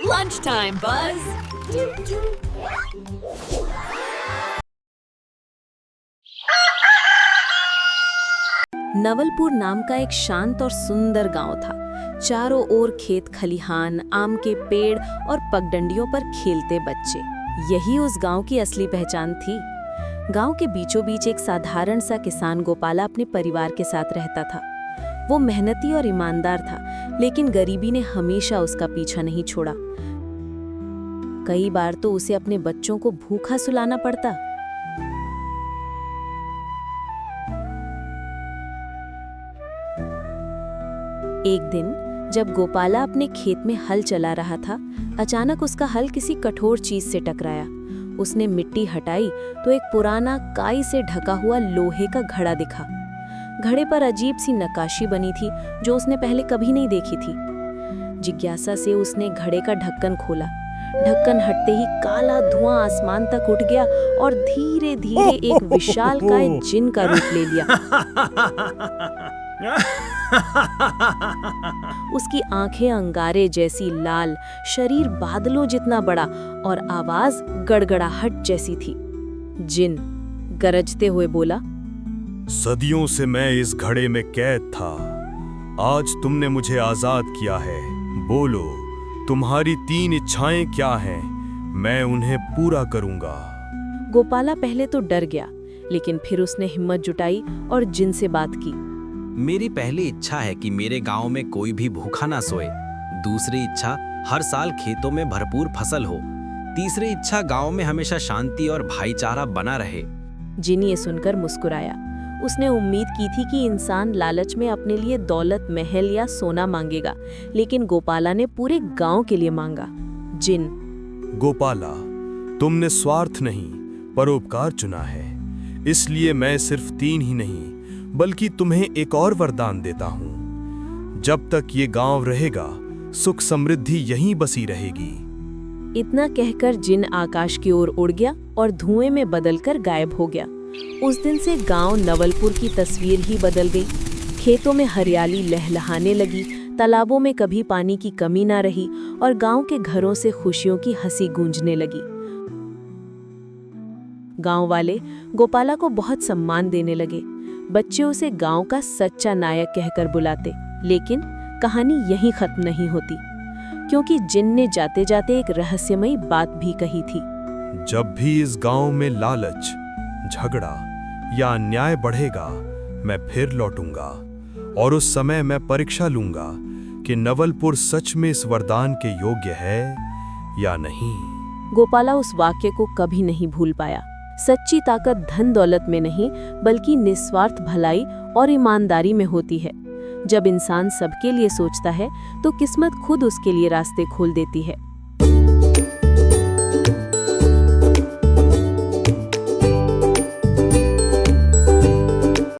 Lunchtime, Buzz. Nawalpur नाम का एक शांत और सुंदर गांव था। चारों ओर खेत खलिहान, आम के पेड़ और पगडंडियों पर खेलते बच्चे, यही उस गांव की असली पहचान थी। गांव के बीचों बीच एक साधारण सा किसान गोपाला अपने परिवार के साथ रहता था। वो मेहनती और ईमानदार था, लेकिन गरीबी ने हमेशा उसका पीछा नहीं छोड़ा। कई बार तो उसे अपने बच्चों को भूखा सुलाना पड़ता। एक दिन जब गोपाला अपने खेत में हल चला रहा था, अचानक उसका हल किसी कठोर चीज से टकराया। उसने मिट्टी हटाई तो एक पुराना काई से ढका हुआ लोहे का घड़ा दिखा। घड़े पर अजीब सी नक्काशी बनी थी जो उसने पहले कभी नहीं देखी थी। जिज्ञासा से उसने घड़े का ढक्कन खोला। ढक्कन हटते ही काला धुआं आसमान तक उठ गया और धीरे धीरे एक विशालकाय जिन का रूप ले लिया। उसकी आंखें अंगारे जैसी लाल, शरीर बादलों जितना बड़ा और आवाज गड़गड़ाहट जैसी थी। जिन गरजते हुए बोला, सदियों से मैं इस घड़े में कैद था। आज तुमने मुझे आजाद किया है। बोलो, तुम्हारी 3 इच्छाएं क्या हैं? मैं उन्हें पूरा करूंगा। गोपाला पहले तो डर गया, लेकिन फिर उसने हिम्मत जुटाई और जिन से बात की। मेरी पहली इच्छा है कि मेरे गांव में कोई भी भूखा ना सोए। दूसरी इच्छा, हर साल खेतों में भरपूर फसल हो। तीसरी इच्छा, गांव में हमेशा शांति और भाईचारा बना रहे। जिन ये सुनकर मुस्कुराया। उसने उम्मीद की थी कि इंसान लालच में अपने लिए दौलत, महल या सोना मांगेगा, लेकिन गोपाला ने पूरे गांव के लिए मांगा। जिन, गोपाला, तुमने स्वार्थ नहीं परोपकार चुना है, इसलिए मैं सिर्फ 3 ही नहीं बल्कि तुम्हें एक और वरदान देता हूँ। जब तक ये गांव रहेगा, सुख समृद्धि यहीं बसी रहेगी। इतना कहकर जिन आकाश की ओर उड़ गया और धुएं में बदलकर गायब हो गया। उस दिन से गांव नवलपुर की तस्वीर ही बदल गई। खेतों में हरियाली लहलहाने लगी, तालाबों में कभी पानी की कमी ना रही और गांव के घरों से खुशियों की हंसी गूंजने लगी। गांव वाले गोपाला को बहुत सम्मान देने लगे। बच्चे उसे गांव का सच्चा नायक कहकर बुलाते। लेकिन कहानी यहीं खत्म नहीं होती, क्योंकि जिन ने जाते जाते एक रहस्यमयी बात भी कही थी। जब भी इस गांव में लालच, झगड़ा या अन्याय बढ़ेगा, मैं फिर लौटूंगा और उस समय मैं परीक्षा लूंगा कि नवलपुर सच में इस वरदान के योग्य है या नहीं। गोपाला उस वाक्य को कभी नहीं भूल पाया। सच्ची ताकत धन दौलत में नहीं, बल्कि निस्वार्थ भलाई और ईमानदारी में होती है। जब इंसान सबके लिए सोचता है तो किस्मत खुद उसके लिए रास्ते खोल देती है।